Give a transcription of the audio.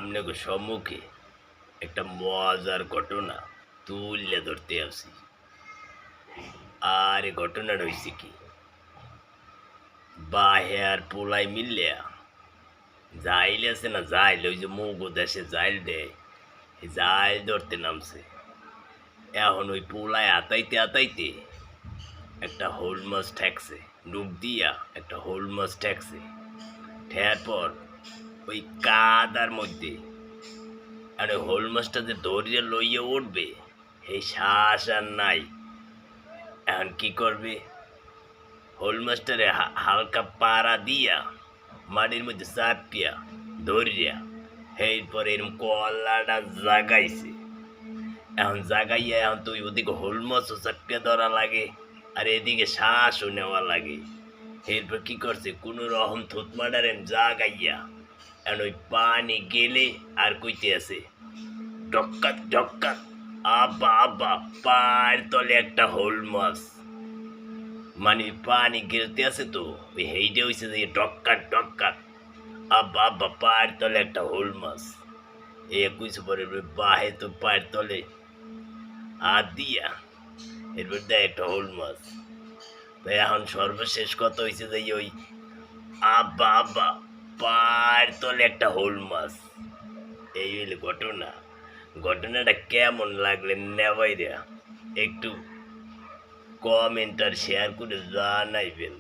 আপনাকে সম্মুখে একটা মজার ঘটনা তুলে ধরতে আসি। আর এই ঘটনাটা হয়েছে কি, বাহে আর পোলাই মিললিয়া জাইল আছে না, জাইল ওই যে মগো দেশে জাইল দেয়, এই জাইল ধরতে নামছে। এখন ওই পোলায় আতাইতে আতাইতে একটা হোল মাছ ঠেকছে, ডুব দিয়া একটা হোল মাছ ঠেকছে। ঠেয়ার পর ওই কাদার মধ্যে আর ওই হোল মাছটা যে দৌড়িয়ে লইয়ে উঠবে এই শ্বাস আর নাই। এখন কি করবে, হোল মাছটারে হালকা পাড়া দিয়া মাটির মধ্যে চাপিয়া ধরিয়া এরপর এরকম কলাটা জাগাইছে। এখন জাগাইয়া এখন তুই ওদিকে হোল মাছও চাপিয়া ধরা লাগে আর এদিকে শ্বাসও নেওয়া লাগে। এরপর কি করছে, কোনো রকম থুতমাটারে জাগাইয়া এখন ওই পানি গেলে আর কইতে আছে ডক্কাত ডক্কাত, আব্বা আব্বা পায়ের তলে একটা হোল মাছ। মানে পানি গেলতে আছে তো ওই হেইটে হয়েছে যে ডক্কাত ডক্কাত, আব্বা আব্বা পায়ের তলে একটা হোল মাছ। এই কিছু পরে বাহে তো পায়ের তলে হাত দিয়া এরপর দেয় একটা হোল মাছ। তো এখন সর্বশেষ কথা হয়েছে যে ওই আব্বা আব্বা পায়ের তলে একটা হোল মাছ। এই হইলে ঘটনা। ঘটনাটা কেমন লাগলে নেবাইরা একটু কমেন্ট আর শেয়ার করে জানাইবেন।